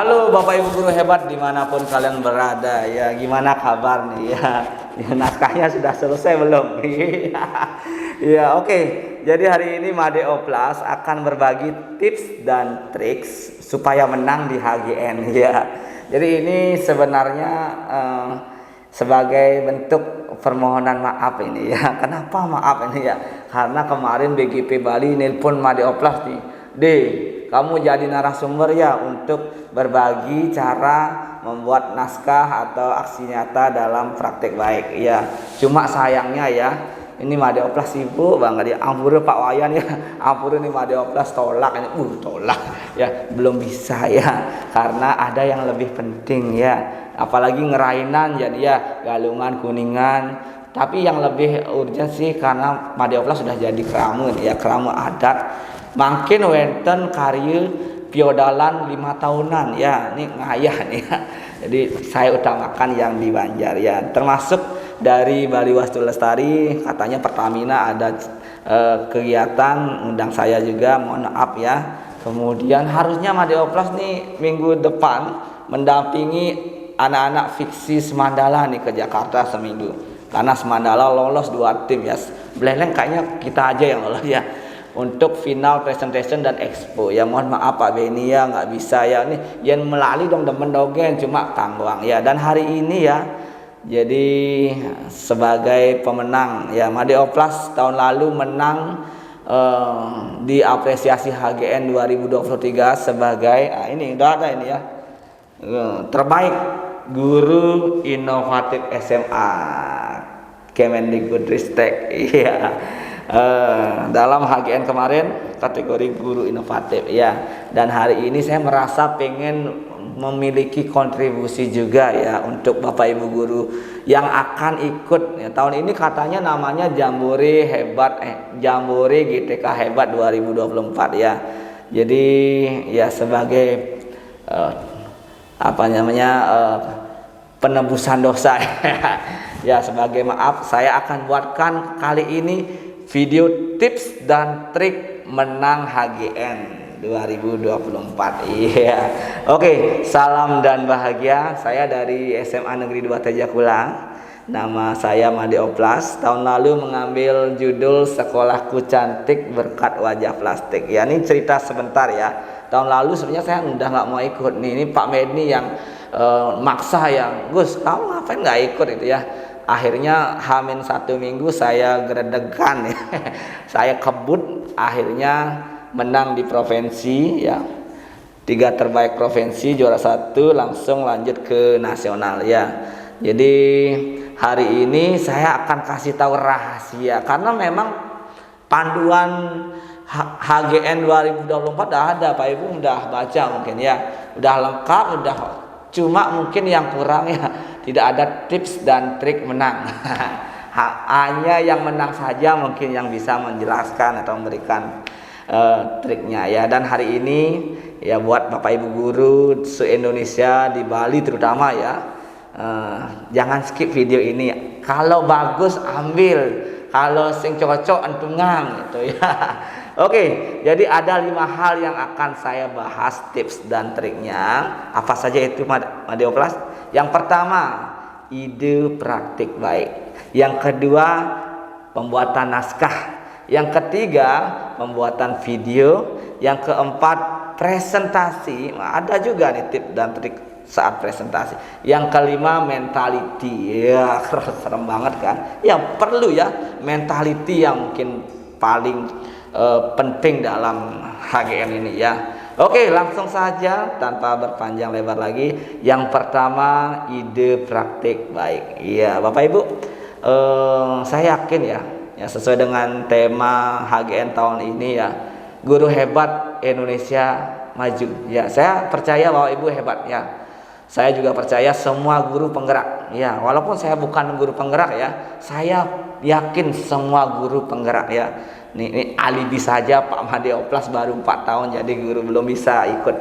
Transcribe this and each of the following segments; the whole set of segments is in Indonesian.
Halo Bapak Ibu guru hebat dimanapun kalian berada ya, gimana kabar nih ya? Ya, naskahnya sudah selesai belum? Ya oke. Jadi hari ini Madeo Plus akan berbagi tips dan triks supaya menang di HGN ya. Jadi ini sebenarnya sebagai bentuk permohonan maaf ini ya. Kenapa maaf ini ya? Karena kemarin BGP Bali nelpon Madeo Plus nih. Kamu jadi narasumber ya untuk berbagi cara membuat naskah atau aksi nyata dalam praktek baik ya. Cuma sayangnya ya, ini Madeo Plus sibuk banget ya. Ampun Pak Wayan ya, ampun ini Madeo Plus tolak ini, tolak ya, belum bisa ya, karena ada yang lebih penting ya. Apalagi ngerainan jadi ya, Galungan, Kuningan. Tapi yang lebih urgent sih karena Madeo Plus sudah jadi keramu ya, keramu adat. Makin wenten karya piodalan 5 tahunan ya, ini ngayah nih ya. Jadi saya utamakan yang di Banjar ya, termasuk dari Bali Wastu Lestari. Katanya Pertamina ada kegiatan, undang saya juga, mohon maaf ya. Kemudian harusnya Madeo Plus nih minggu depan mendampingi anak-anak fiksi Semandala nih ke Jakarta seminggu, karena Semandala lolos 2 tim ya. Beleleng kayaknya kita aja yang lolos ya, untuk final presentation dan expo ya. Mohon maaf Pak Beni ya, nggak bisa ya, nih yang melalui dong demen dogen cuma tangguang ya. Dan hari ini ya, jadi sebagai pemenang ya, Madeo Plus tahun lalu menang diapresiasi HGN 2023 sebagai ini udah ada ini ya, terbaik guru inovatif SMA Kemendikbudristek iya. Dalam HGN kemarin kategori guru inovatif ya. Dan hari ini saya merasa pengen memiliki kontribusi juga ya untuk Bapak Ibu guru yang akan ikut ya. Tahun ini katanya namanya Jambore Hebat Jambore GTK Hebat 2024 ya. Jadi ya sebagai penebusan dosa ya, sebagai maaf saya akan buatkan kali ini video tips dan trik menang HGN 2024. Iya. Oke, salam dan bahagia. Saya dari SMA Negeri 2 Tejakula. Nama saya Madeo Plus. Tahun lalu mengambil judul Sekolahku Cantik Berkat Wajah Plastik. Ya, ini cerita sebentar ya. Tahun lalu sebenarnya saya udah nggak mau ikut nih. Ini Pak Medni yang maksa ya. Gus, kamu ngapain nggak ikut itu ya? Akhirnya Hamin 1 minggu saya geredegan ya. Saya kebut, akhirnya menang di provinsi ya. 3 terbaik provinsi, juara 1, langsung lanjut ke nasional ya. Jadi hari ini saya akan kasih tahu rahasia, karena memang panduan HGN 2024 udah ada, Pak Ibu udah baca mungkin ya. Udah lengkap, udah, cuma mungkin yang kurang ya, tidak ada tips dan trik menang. Hanya yang menang saja mungkin yang bisa menjelaskan atau memberikan triknya ya. Dan hari ini ya buat Bapak Ibu guru se-Indonesia, di Bali terutama ya, jangan skip video ini. Kalau bagus ambil, kalau sing cocok entungan gitu ya. Oke, jadi ada 5 hal yang akan saya bahas tips dan triknya. Apa saja itu Madeo Plus? Yang pertama, ide praktik baik. Yang kedua, pembuatan naskah. Yang ketiga, pembuatan video. Yang keempat, presentasi. Ada juga nih tips dan trik saat presentasi. Yang kelima, mentality. Ya, serem banget kan? Yang perlu ya, mentality yang mungkin paling penting dalam HGN ini ya. Oke, langsung saja tanpa berpanjang lebar lagi. Yang pertama, ide praktik baik. Iya, Bapak Ibu, saya yakin ya, sesuai dengan tema HGN tahun ini ya, guru hebat Indonesia maju. Ya, saya percaya Bapak Ibu hebat ya. Saya juga percaya semua guru penggerak. Ya, walaupun saya bukan guru penggerak ya, saya yakin semua guru penggerak ya. Ini alibi saja Pak Madeo Plus baru 4 tahun jadi guru, belum bisa ikut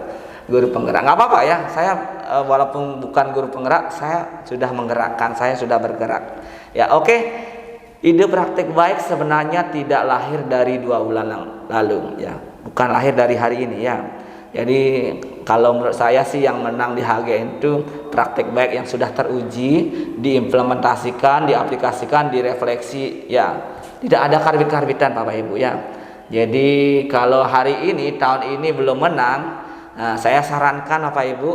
guru penggerak. Nggak apa-apa ya, saya walaupun bukan guru penggerak, saya sudah menggerakkan, saya sudah bergerak. Ya oke, ide praktik baik sebenarnya tidak lahir dari 2 bulan lalu ya, bukan lahir dari hari ini ya. Jadi Kalau menurut saya sih yang menang di HGN itu praktik baik yang sudah teruji, diimplementasikan, diaplikasikan, direfleksi, ya. Tidak ada karbit-karbitan Bapak Ibu ya. Jadi kalau hari ini tahun ini belum menang, saya sarankan Bapak Ibu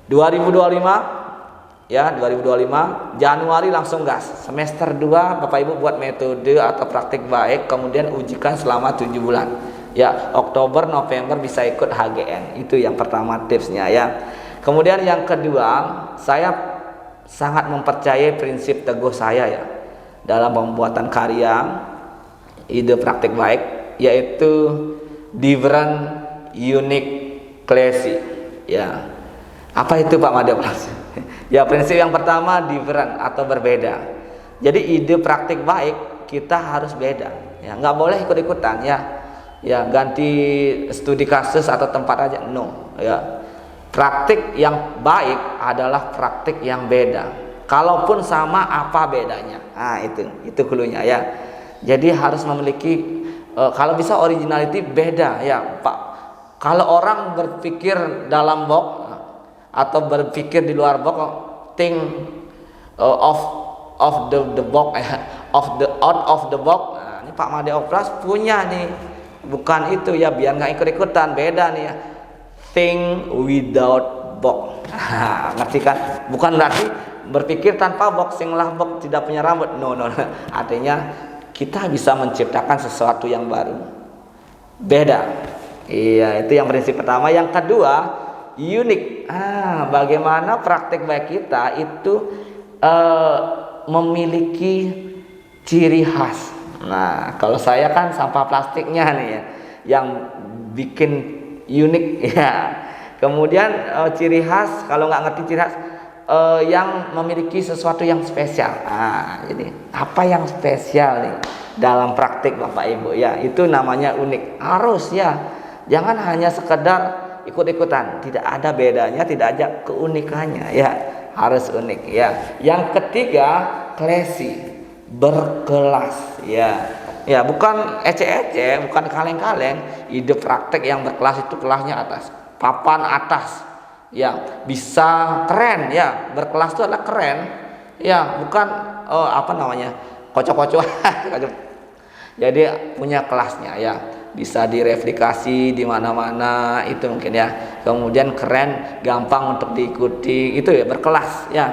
2025 ya, 2025 Januari langsung gas. Semester 2 Bapak Ibu buat metode atau praktik baik, kemudian ujikan selama 7 bulan. Ya, Oktober November bisa ikut HGN. Itu yang pertama tipsnya ya. Kemudian yang kedua, saya sangat mempercayai prinsip teguh saya ya dalam pembuatan karya ide praktik baik, yaitu different, unique, classy. Ya. Apa itu Pak Made Oplas? Ya, prinsip yang pertama different atau berbeda. Jadi ide praktik baik kita harus beda. Ya, nggak boleh ikut-ikutan ya. Ya, ganti studi kasus atau tempat aja, no. Ya, praktik yang baik adalah praktik yang beda. Kalaupun sama, apa bedanya? Nah, itu cluenya ya. Jadi harus memiliki kalau bisa originality beda ya Pak. Kalau orang berpikir dalam box atau berpikir di luar box, think of the box, out of the box. Nah, ini Pak Made Oplas punya nih. Bukan itu ya, biar nggak ikut-ikutan, beda nih ya. Think without box. Ngerti kan? Bukan berarti berpikir tanpa box, sing lah box tidak punya rambut. No. Artinya kita bisa menciptakan sesuatu yang baru, beda. Iya, itu yang prinsip pertama. Yang kedua, unik. Bagaimana praktik baik kita itu memiliki ciri khas. Nah, kalau saya kan sampah plastiknya nih ya, yang bikin unik ya. Kemudian ciri khas, kalau nggak ngerti ciri khas, yang memiliki sesuatu yang spesial. Jadi apa yang spesial nih dalam praktik Bapak Ibu ya, itu namanya unik. Harus ya, jangan hanya sekedar ikut-ikutan, tidak ada bedanya, tidak ada keunikannya ya, harus unik ya. Yang ketiga, classy, berkelas ya. Ya, bukan ece-ece, bukan kaleng-kaleng. Ide praktek yang berkelas itu kelasnya atas, papan atas ya, bisa keren ya. Berkelas itu adalah keren ya, bukan kocok-kocok. Jadi punya kelasnya ya, bisa direplikasi di mana-mana, itu mungkin ya. Kemudian keren, gampang untuk diikuti, itu ya berkelas ya.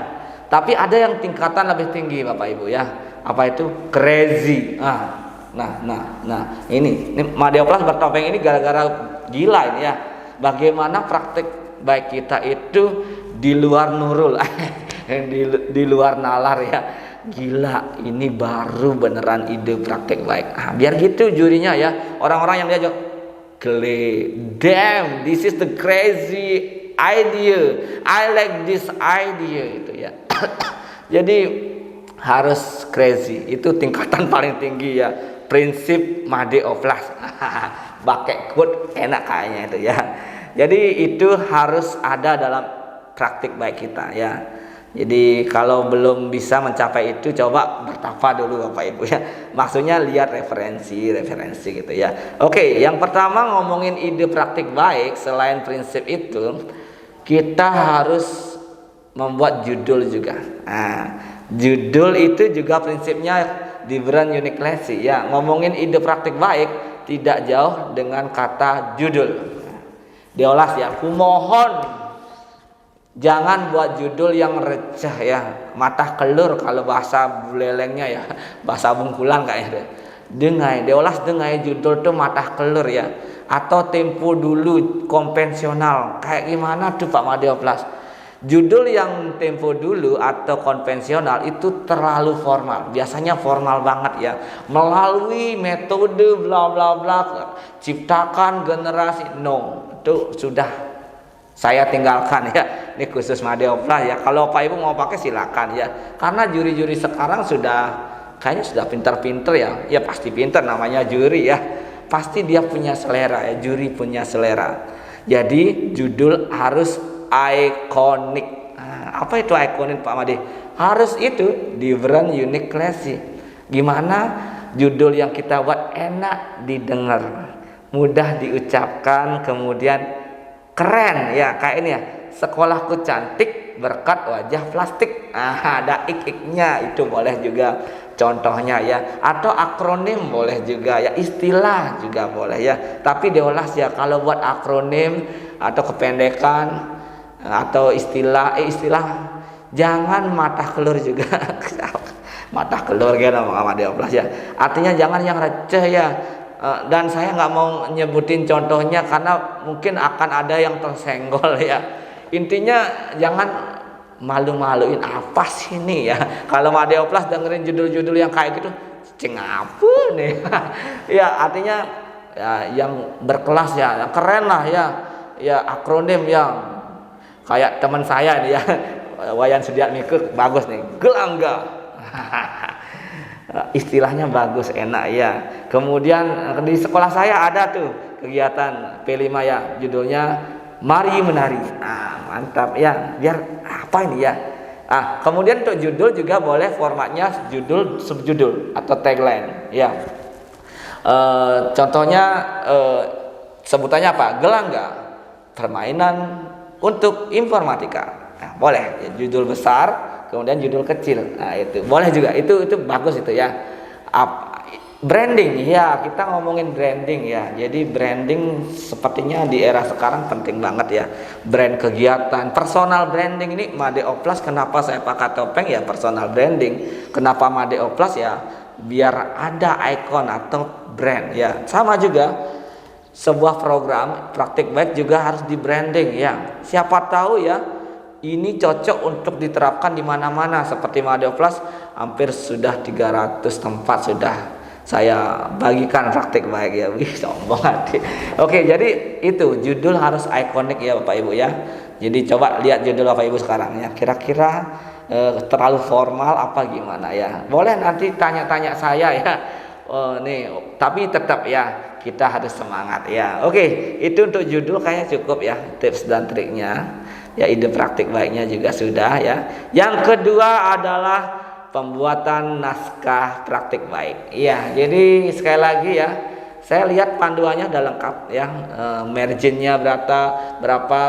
Tapi ada yang tingkatan lebih tinggi Bapak Ibu ya. Apa itu? Crazy. Nah, ini Made Oplas bertopeng ini gara-gara gila ini ya. Bagaimana praktik baik kita itu di luar nurul, di luar nalar ya. Gila, ini baru beneran ide praktik baik. Biar gitu jurinya ya. Orang-orang yang diajak, damn, this is the crazy idea. I like this idea itu ya. Jadi harus crazy, itu tingkatan paling tinggi ya. Prinsip Made Oplas. Pakai quote enak kayaknya itu ya. Jadi itu harus ada dalam praktik baik kita ya. Jadi kalau belum bisa mencapai itu, coba bertapa dulu Bapak Ibu ya. Maksudnya lihat referensi gitu ya. Oke, yang pertama ngomongin ide praktik baik, selain prinsip itu, kita harus membuat judul juga. Judul itu juga prinsipnya different, unique, classy ya. Ngomongin ide praktik baik tidak jauh dengan kata judul. Diolas ya, kumohon jangan buat judul yang receh ya, mata kelur kalau bahasa bulelengnya ya, bahasa bungkulan kayaknya. Diolas dengai judul tuh mata kelur ya, atau tempo dulu konvensional. Kayak gimana tuh Pak Made Oplas? Judul yang tempo dulu atau konvensional itu terlalu formal. Biasanya formal banget ya. Melalui metode bla bla bla ciptakan generasi. No, itu sudah saya tinggalkan ya. Ini khusus Made Oplas ya. Kalau Pak Ibu mau pakai silakan ya. Karena juri-juri sekarang kayaknya sudah pinter-pinter ya. Ya pasti pinter, namanya juri ya. Pasti dia punya selera ya. Juri punya selera. Jadi judul harus ikonik. Apa itu ikonik Pak Made? Harus itu different, unique, classy. Gimana judul yang kita buat enak didengar, mudah diucapkan, kemudian keren ya, kayak ini ya, sekolahku cantik berkat wajah plastik. Nah, ada ik-iknya, itu boleh juga contohnya ya, atau akronim boleh juga ya, istilah juga boleh ya, tapi diolah ya. Kalau buat akronim atau kependekan atau istilah jangan mata kelur juga. Mata kelur gitu sama Dioplas ya, artinya jangan yang receh ya. Dan saya nggak mau nyebutin contohnya karena mungkin akan ada yang tersenggol ya. Intinya jangan malu-maluin apa sih nih ya. Kalau Dioplas dengerin judul-judul yang kayak gitu, cing apa nih. Ya artinya ya, yang berkelas ya, yang keren lah ya. Ya akronim ya, kayak teman saya nih ya, Wayan Sudiatmike, bagus nih, gelangga. Istilahnya bagus, enak ya. Kemudian di sekolah saya ada tuh kegiatan P5 ya, judulnya Mari Menari. Mantap ya, biar apa ini ya. Kemudian untuk judul juga boleh formatnya judul, subjudul atau tagline ya. Contohnya sebutannya apa? Gelangga, permainan untuk informatika. Boleh ya, judul besar kemudian judul kecil. Itu boleh juga, itu bagus itu ya. Branding ya, kita ngomongin branding ya. Jadi branding sepertinya di era sekarang penting banget ya. Brand kegiatan, personal branding ini Dioplas. Kenapa saya pakai topeng ya, personal branding. Kenapa Dioplas ya, biar ada ikon atau brand ya. Sama juga sebuah program praktik baik juga harus di branding ya. Siapa tahu ya, ini cocok untuk diterapkan di mana-mana. Seperti Dioplas hampir sudah 300 tempat sudah saya bagikan praktik baik ya. Wih, sombong hati. Oke, jadi itu judul harus ikonik ya Bapak Ibu ya. Jadi coba lihat judul Bapak Ibu sekarang ya. Kira-kira terlalu formal apa gimana ya? Boleh nanti tanya-tanya saya ya. Nih, tapi tetap ya kita harus semangat ya. Oke, itu untuk judul kayaknya cukup ya, tips dan triknya. Ya, ide praktik baiknya juga sudah ya. Yang kedua adalah pembuatan naskah praktik baik. Iya, jadi sekali lagi ya, saya lihat panduannya udah lengkap ya. Marginnya berapa,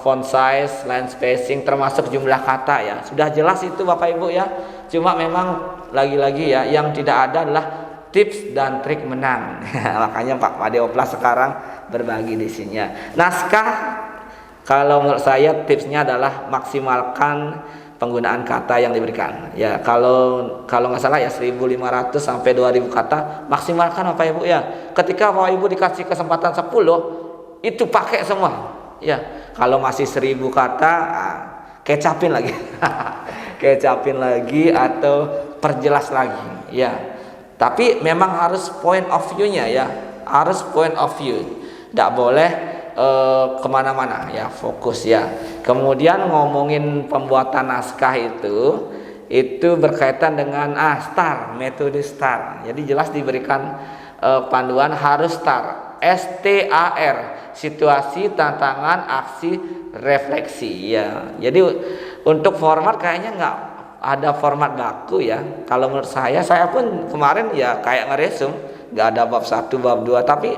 font size, line spacing, termasuk jumlah kata ya. Sudah jelas itu Bapak Ibu ya. Cuma memang lagi-lagi ya, yang tidak ada adalah tips dan trik menang. Makanya Pak Dioplas sekarang berbagi di sini. Naskah, kalau menurut saya tipsnya adalah maksimalkan penggunaan kata yang diberikan. Ya, kalau nggak salah ya 1.500 sampai 2.000 kata maksimalkan Bapak Ibu ya. Ketika Bapak Ibu dikasih kesempatan 10, itu pakai semua. Ya, kalau masih 1.000 kata, kecapin lagi. Kecapin lagi atau perjelas lagi. Ya. Tapi memang harus point of view-nya ya. Harus point of view. Tidak boleh kemana-mana ya, fokus ya. Kemudian ngomongin pembuatan naskah itu berkaitan dengan STAR, metode STAR. Jadi jelas diberikan panduan harus STAR, STAR, situasi, tantangan, aksi, refleksi ya. Jadi untuk format kayaknya nggak ada format baku ya. Kalau menurut saya pun kemarin ya kayak ngeresum, nggak ada bab 1, bab 2, tapi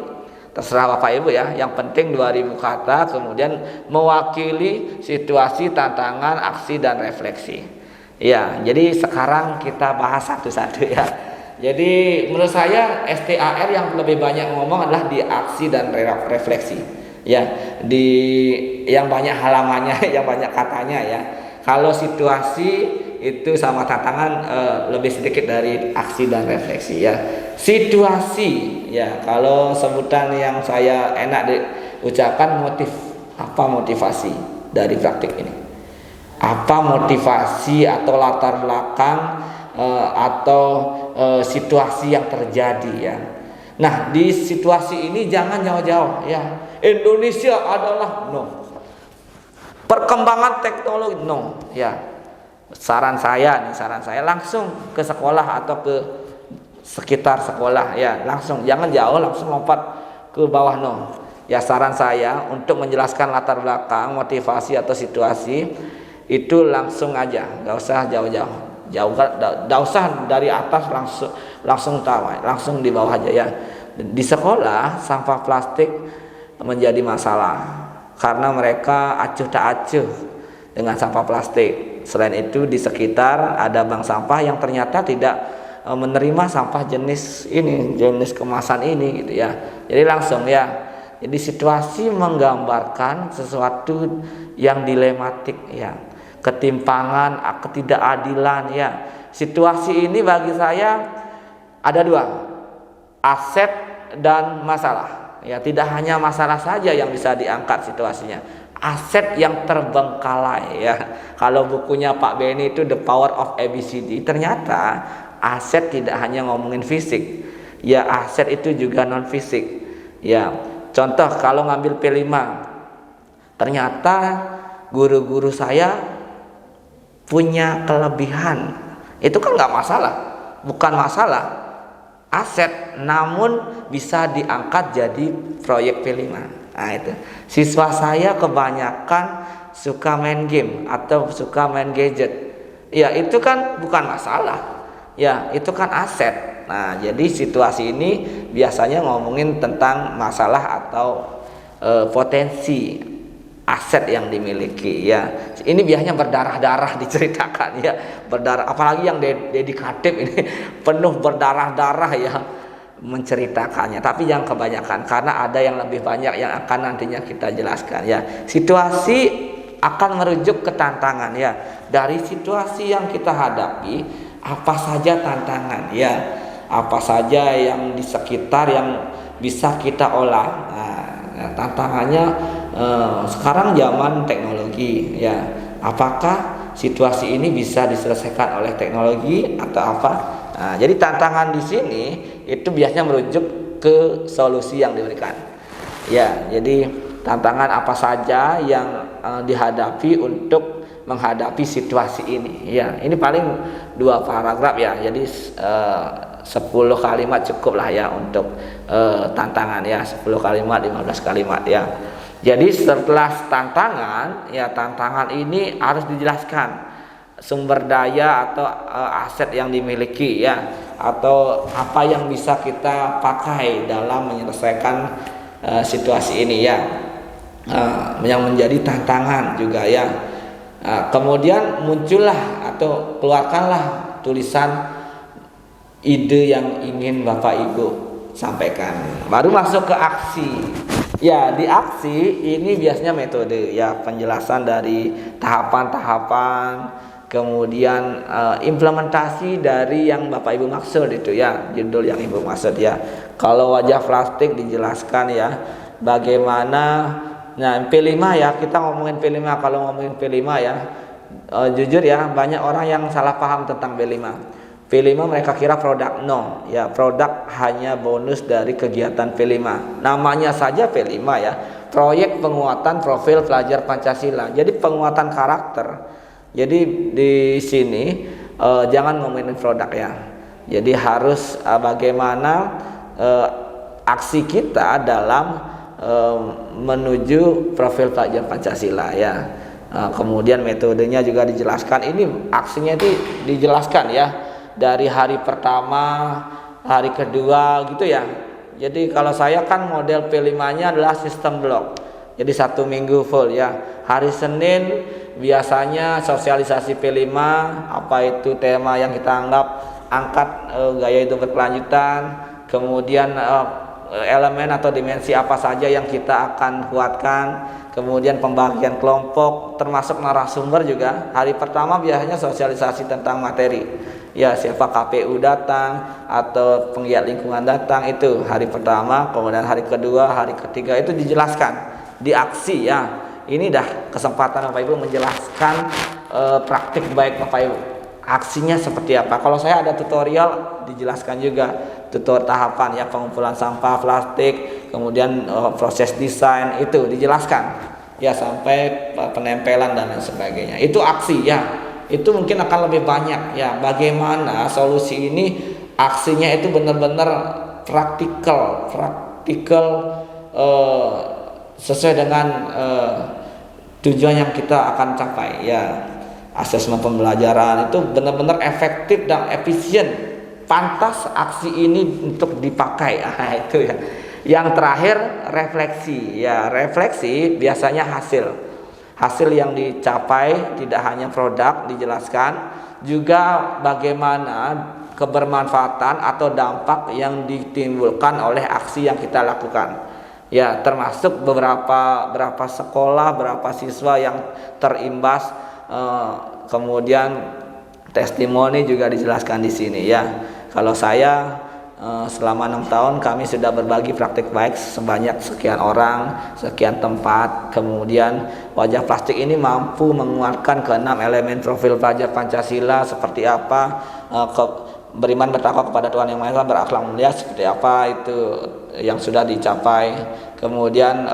terserah Bapak Ibu ya, yang penting 2.000 kata, kemudian mewakili situasi, tantangan, aksi, dan refleksi. Ya, jadi sekarang kita bahas satu-satu ya. Jadi menurut saya STAR yang lebih banyak ngomong adalah di aksi dan refleksi. Ya, di yang banyak halamannya, yang banyak katanya ya. Kalau situasi itu sama tantangan lebih sedikit dari aksi dan refleksi ya. Situasi ya, kalau sebutan yang saya enak diucapkan apa motivasi dari praktik ini? Apa motivasi atau latar belakang atau situasi yang terjadi ya. Nah, di situasi ini jangan jauh-jauh ya. Indonesia adalah perkembangan teknologi ya. Saran saya langsung ke sekolah atau ke sekitar sekolah ya, langsung, jangan jauh langsung lompat ke bawah ya. Saran saya untuk menjelaskan latar belakang, motivasi atau situasi itu langsung aja, nggak usah jauh-jauh, nggak usah dari atas langsung tahu, langsung di bawah aja ya. Di sekolah sampah plastik menjadi masalah karena mereka acuh tak acuh dengan sampah plastik. Selain itu di sekitar ada bank sampah yang ternyata tidak menerima sampah jenis kemasan ini gitu ya. Jadi langsung ya. Jadi situasi menggambarkan sesuatu yang dilematik ya. Ketimpangan, ketidakadilan ya. Situasi ini bagi saya ada dua, aset dan masalah. Ya, tidak hanya masalah saja yang bisa diangkat situasinya, aset yang terbengkalai ya. Kalau bukunya Pak Benny itu The Power of ABCD, ternyata aset tidak hanya ngomongin fisik. Ya, aset itu juga non fisik. Ya, contoh kalau ngambil P5, ternyata guru-guru saya punya kelebihan. Itu kan nggak masalah, bukan masalah aset, namun bisa diangkat jadi proyek P5. Nah itu, siswa saya kebanyakan suka main game atau suka main gadget. Ya itu kan bukan masalah, ya itu kan aset. Nah jadi situasi ini biasanya ngomongin tentang masalah atau potensi aset yang dimiliki ya. Ini biasanya berdarah-darah diceritakan ya, berdarah, apalagi yang dedikatif ini penuh berdarah-darah ya menceritakannya. Tapi yang kebanyakan, karena ada yang lebih banyak yang akan nantinya kita jelaskan ya. Situasi akan merujuk ke tantangan ya. Dari situasi yang kita hadapi, apa saja tantangan ya, apa saja yang di sekitar yang bisa kita olah. Nah, tantangannya sekarang zaman teknologi ya, apakah situasi ini bisa diselesaikan oleh teknologi atau apa? Nah, jadi tantangan di sini itu biasanya merujuk ke solusi yang diberikan. Ya, jadi tantangan apa saja yang dihadapi untuk menghadapi situasi ini. Ya, ini paling 2 paragraf ya. Jadi 10 kalimat cukup lah ya untuk tantangan ya, 10 kalimat, 15 kalimat ya. Jadi setelah tantangan ya, tantangan ini harus dijelaskan sumber daya atau aset yang dimiliki ya, atau apa yang bisa kita pakai dalam menyelesaikan situasi ini ya, yang menjadi tantangan juga ya. Kemudian muncullah atau keluarkanlah tulisan ide yang ingin Bapak Ibu sampaikan, baru masuk ke aksi. Ya, di aksi ini biasanya metode ya, penjelasan dari tahapan-tahapan, kemudian implementasi dari yang Bapak Ibu maksud itu ya, judul yang Ibu maksud ya. Kalau wajah plastik dijelaskan ya, bagaimana. Nah, P5 ya, kita ngomongin P5. Kalau ngomongin P5 ya, jujur ya, banyak orang yang salah paham tentang P5. P5 mereka kira produk, no ya, produk hanya bonus dari kegiatan P5. Namanya saja P5 ya, proyek penguatan profil pelajar Pancasila. Jadi penguatan karakter. Jadi di sini jangan ngomongin produk ya. Jadi harus bagaimana aksi kita dalam menuju profil pelajar Pancasila ya. Kemudian metodenya juga dijelaskan. Ini aksinya itu dijelaskan ya, dari hari pertama, hari kedua gitu ya. Jadi kalau saya kan model P5-nya adalah sistem blok. Jadi 1 minggu full ya. Hari Senin biasanya sosialisasi P5, apa itu tema yang kita angkat gaya hidup berkelanjutan, kemudian elemen atau dimensi apa saja yang kita akan kuatkan, kemudian pembagian kelompok termasuk narasumber juga. Hari pertama biasanya sosialisasi tentang materi ya, siapa KPU datang atau penggiat lingkungan datang, itu hari pertama. Kemudian hari kedua, hari ketiga itu dijelaskan di aksi ya. Ini dah kesempatan Bapak Ibu menjelaskan praktik baik Bapak Ibu, aksinya seperti apa. Kalau saya ada tutorial dijelaskan juga, tutorial tahapan ya, pengumpulan sampah plastik, kemudian proses desain itu dijelaskan ya, sampai penempelan dan lain sebagainya. Itu aksi ya, itu mungkin akan lebih banyak ya, bagaimana solusi ini aksinya itu benar-benar praktikal sesuai dengan tujuan yang kita akan capai ya. Asesmen pembelajaran itu benar-benar efektif dan efisien, pantas aksi ini untuk dipakai. Itu ya. Yang terakhir refleksi. Ya, refleksi biasanya hasil yang dicapai, tidak hanya produk dijelaskan, juga bagaimana kebermanfaatan atau dampak yang ditimbulkan oleh aksi yang kita lakukan. Ya, termasuk berapa sekolah, berapa siswa yang terimbas, kemudian testimoni juga dijelaskan di sini ya. Kalau saya selama 6 tahun kami sudah berbagi praktik baik sebanyak sekian orang, sekian tempat. Kemudian wajah plastik ini mampu menguatkan keenam elemen profil pelajar Pancasila seperti apa, beriman bertakwa kepada Tuhan Yang Maha Esa, berakhlak mulia seperti apa, itu yang sudah dicapai. Kemudian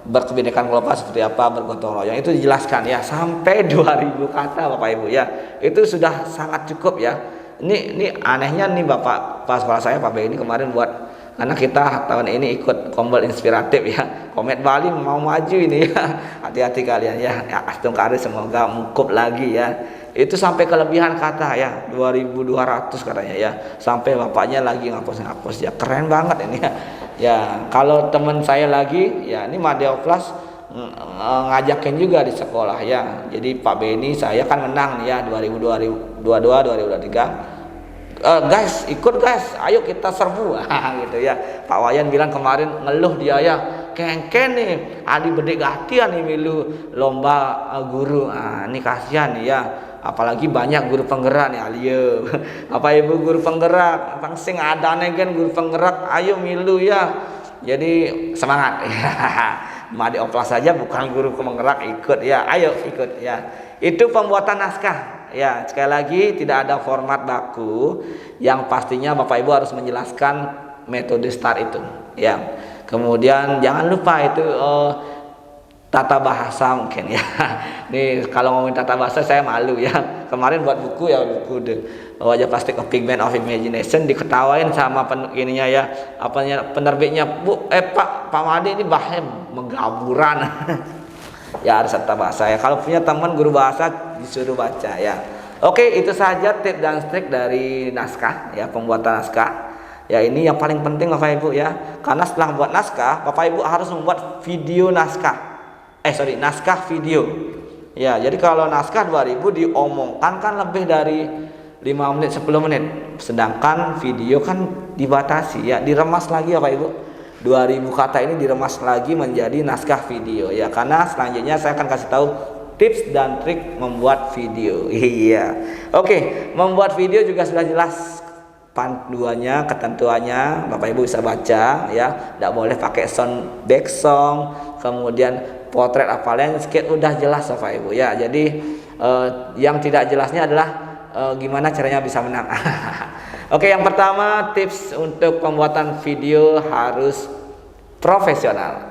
berkebinekaan global seperti apa, bergotong royong, itu dijelaskan ya sampai 2000 kata Bapak Ibu ya. Itu sudah sangat cukup ya. Ini anehnya nih Bapak kepala saya Pak B ini kemarin buat, karena kita tahun ini ikut Kombel Inspiratif ya, Komet Bali mau maju ini ya. Hati-hati kalian ya, Astung Kari semoga mukup lagi ya. Itu sampai kelebihan kata ya, 2200 katanya ya, sampai bapaknya lagi ngapus ya, keren banget ini ya. Ya kalau teman saya lagi ya, ini Madeo Plus ngajakin juga di sekolah ya. Jadi Pak Beni saya kan menang nih ya 2022 2023. Guys ikut guys, ayo kita serbu gitu ya. Pak Wayan bilang kemarin ngeluh dia ya, kengken nih adi bedek gatian nih milu lomba guru. Ini kasihan nih ya, apalagi banyak guru penggerak nih aliyo. Apa Ibu guru penggerak sing adane kan guru penggerak, ayo milu ya. Jadi semangat ya. Madi oplas saja bukan guru penggerak ikut ya, ayo ikut ya. Itu pembuatan naskah ya. Sekali lagi tidak ada format baku, yang pastinya Bapak Ibu harus menjelaskan metode STAR itu ya. Kemudian jangan lupa itu tata bahasa mungkin ya. Nih kalau ngomongin tata bahasa saya malu ya. Kemarin buat buku ya, buku Wajah Plastik A Pigment of Imagination, diketawain sama ininya ya, penerbitnya, Pak Madi ini bahasanya menggaburan. Ya harus tata bahasa ya. Kalau punya teman guru bahasa disuruh baca ya. Oke, itu saja tips dan trik dari naskah ya, pembuatan naskah. Ya ini yang paling penting Bapak Ibu ya. Karena setelah membuat naskah, Bapak Ibu harus membuat video naskah. Naskah video. Ya, jadi kalau naskah 2000 diomongkan kan lebih dari 5 menit 10 menit. Sedangkan video kan dibatasi ya, diremas lagi Bapak Ibu. 2000 kata ini diremas lagi menjadi naskah video ya. Karena selanjutnya saya akan kasih tahu tips dan trik membuat video. Iya. Oke, membuat video juga sudah jelas panduannya, ketentuannya, Bapak Ibu bisa baca ya. Tidak boleh pakai sound back song, kemudian potret apa landscape, udah jelas Bapak Ibu ya. Jadi yang tidak jelasnya adalah gimana caranya bisa menang. Oke, yang pertama tips untuk pembuatan video harus profesional.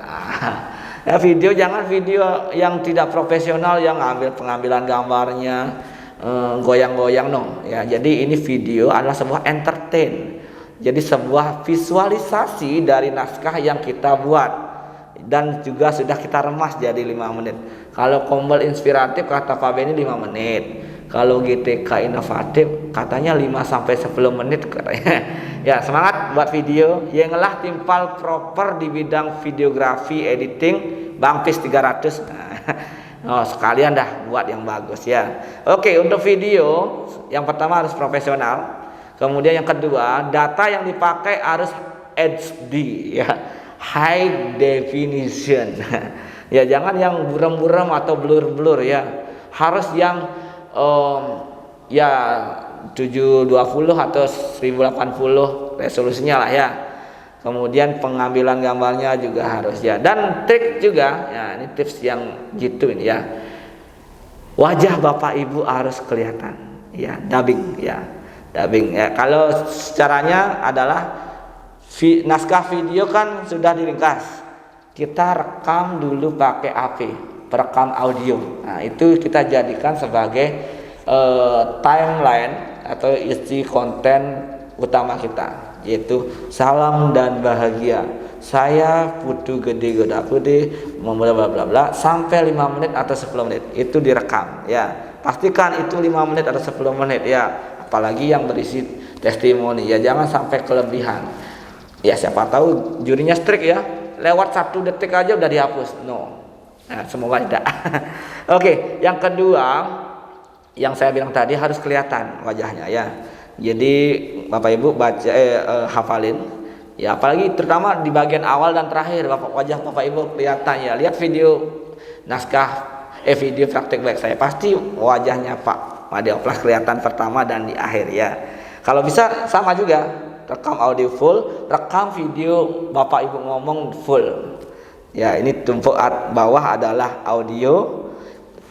Ya, video jangan video yang tidak profesional, yang pengambilan gambarnya goyang-goyang no ya. Jadi ini video adalah sebuah entertain. Jadi sebuah visualisasi dari naskah yang kita buat dan juga sudah kita remas jadi 5 menit. Kalau Kombel Inspiratif kata Pak Beni 5 menit. Kalau GTK Inovatif katanya 5 sampai 10 menit katanya. Ya, semangat buat video. Yang ngelah timpal proper di bidang videografi editing Bang Pis 300. Oh, sekalian dah buat yang bagus ya. Oke, untuk video yang pertama harus profesional. Kemudian yang kedua, data yang dipakai harus HD ya. High definition. Ya, jangan yang buram-buram atau blur-blur ya. Harus yang ya 720 atau 1080 resolusinya lah ya. Kemudian pengambilan gambarnya juga harus ya. Dan trik juga ya, ini tips yang gitu ini ya. Wajah Bapak Ibu harus kelihatan ya, dubbing ya. Dubbing ya. Kalau caranya adalah naskah video kan sudah diringkas. Kita rekam dulu pakai HP, perekam audio. Nah, itu kita jadikan sebagai timeline atau isi konten utama kita, yaitu salam dan bahagia. Saya Putu Gede Goda Pude bla bla bla bla sampai 5 menit atau 10 menit itu direkam ya. Pastikan itu 5 menit atau 10 menit ya. Apalagi yang berisi testimoni ya, jangan sampai kelebihan. Ya siapa tahu jurinya strict ya, lewat 1 detik aja udah dihapus. No, nah, semoga tidak. Oke, yang kedua yang saya bilang tadi harus kelihatan wajahnya ya. Jadi Bapak Ibu baca hafalin ya, apalagi terutama di bagian awal dan terakhir wajah Bapak Ibu kelihatan ya. Lihat video naskah video praktek baik saya, pasti wajahnya Pak Made Oplas kelihatan pertama dan di akhir ya. Kalau bisa sama juga, rekam audio full, rekam video Bapak Ibu ngomong full. Ya, ini tumpuk bawah adalah audio,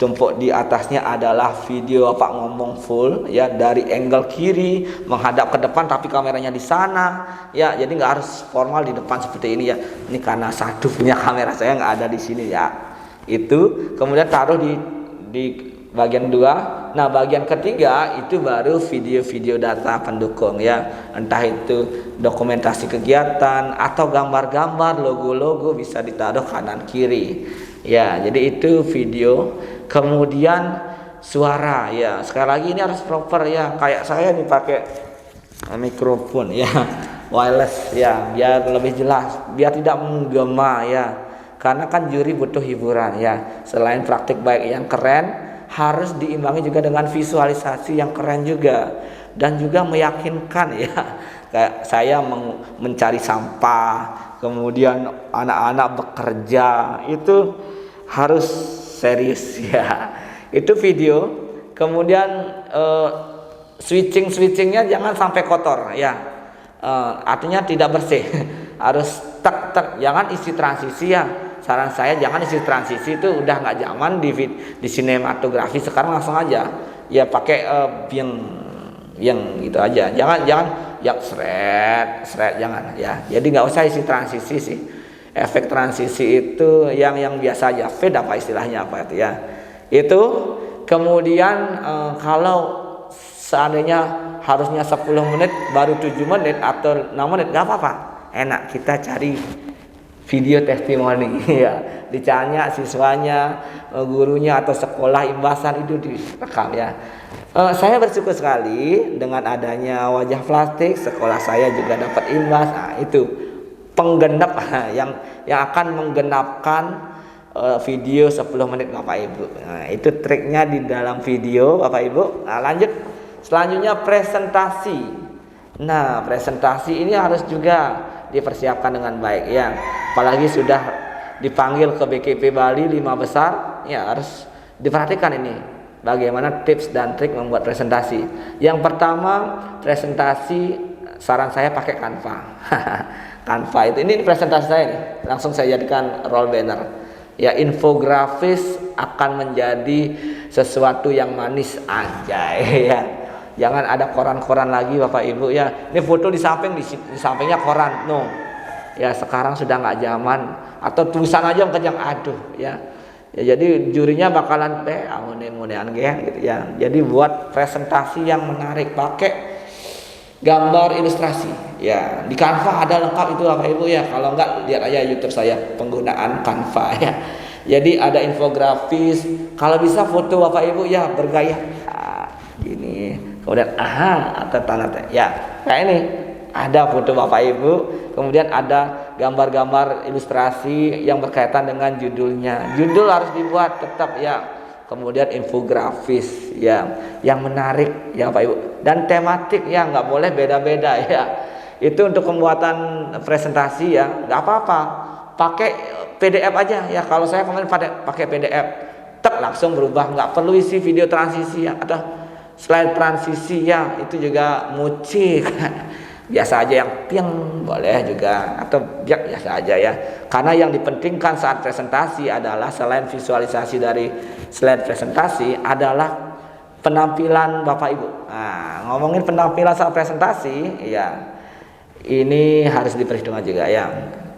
tumpuk di atasnya adalah video Bapak ngomong full ya, dari angle kiri menghadap ke depan tapi kameranya di sana ya. Jadi nggak harus formal di depan seperti ini ya. Ini karena satu punya kamera saya nggak ada di sini ya. Itu kemudian taruh di bagian 2. Nah, bagian ketiga itu baru video-video data pendukung ya, entah itu dokumentasi kegiatan atau gambar-gambar, logo-logo bisa ditaruh kanan kiri ya. Jadi itu video. Kemudian suara ya, sekali lagi ini harus proper ya, kayak saya nih pakai mikrofon ya, wireless ya, biar lebih jelas, biar tidak menggema ya. Karena kan juri butuh hiburan ya. Selain praktik baik yang keren, harus diimbangi juga dengan visualisasi yang keren juga, dan juga meyakinkan ya. Kayak saya mencari sampah, kemudian anak-anak bekerja, itu harus serius ya. Itu video. Kemudian switchingnya jangan sampai kotor ya. Artinya tidak bersih. Harus tek, jangan isi transisi ya. Saran saya jangan isi transisi, itu udah nggak zaman di sinematografi sekarang, langsung aja ya pakai yang gitu aja. Jangan yang seret jangan ya. Jadi nggak usah isi transisi sih. Efek transisi itu yang biasa aja, fade apa istilahnya apa itu ya. Itu kemudian kalau seandainya harusnya 10 menit baru 7 menit atau 6 menit nggak apa-apa. Enak, kita cari video testimoni ya, ditanya siswanya, gurunya atau sekolah imbasan itu direkam ya. Saya bersyukur sekali dengan adanya wajah plastik, sekolah saya juga dapat imbas. Nah, itu penggenap yang akan menggenapkan video 10 menit Bapak Ibu. Nah, itu triknya di dalam video Bapak Ibu. Nah, lanjut selanjutnya presentasi. Nah, presentasi ini harus juga dipersiapkan dengan baik ya. Apalagi sudah dipanggil ke BKP Bali 5 besar ya, harus diperhatikan ini bagaimana tips dan trik membuat presentasi. Yang pertama, presentasi saran saya pakai Canva. Canva ini presentasi saya nih, langsung saya jadikan roll banner ya. Infografis akan menjadi sesuatu yang manis aja ya. Jangan ada koran-koran lagi Bapak Ibu ya. Ini foto di sampingnya koran. No. Ya sekarang sudah nggak zaman. Atau tulisan aja kencang, aduh ya. Ya jadi jurinya bakalan mudah-mudahan gitu ya. Jadi buat presentasi yang menarik, pakai gambar ilustrasi. Ya, di Canva ada lengkap itu Bapak Ibu ya. Kalau enggak lihat aja YouTube saya penggunaan Canva ya. Jadi ada infografis, kalau bisa foto Bapak Ibu ya bergaya gini. Kemudian atau tanda ya kayak ini ada foto Bapak Ibu, kemudian ada gambar-gambar ilustrasi yang berkaitan dengan judulnya. Judul harus dibuat tetap ya. Kemudian infografis ya yang menarik ya Bapak Ibu, dan tematik ya, nggak boleh beda-beda ya. Itu untuk pembuatan presentasi ya, nggak apa-apa pakai PDF aja ya. Kalau saya kemarin pakai PDF, langsung berubah, nggak perlu isi video transisi ya, atau slide transisi ya, itu juga mucik. Biasa aja yang piang boleh juga, atau biasa aja ya. Karena yang dipentingkan saat presentasi adalah selain visualisasi dari slide presentasi adalah penampilan Bapak Ibu. Nah, ngomongin penampilan saat presentasi ya, ini harus diperhitungkan juga ya.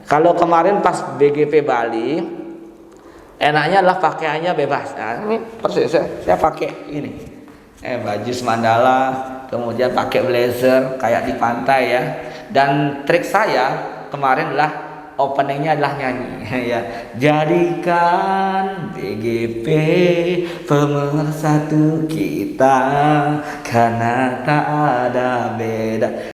Kalau kemarin pas BGP Bali, enaknya adalah pakaiannya bebas. Nah, ini persis saya pakai ini. Baju mandala, kemudian pakai blazer kayak di pantai ya. Dan trik saya kemarin adalah openingnya adalah nyanyi ya. Jadikan BGP pemersatu kita, karena tak ada beda.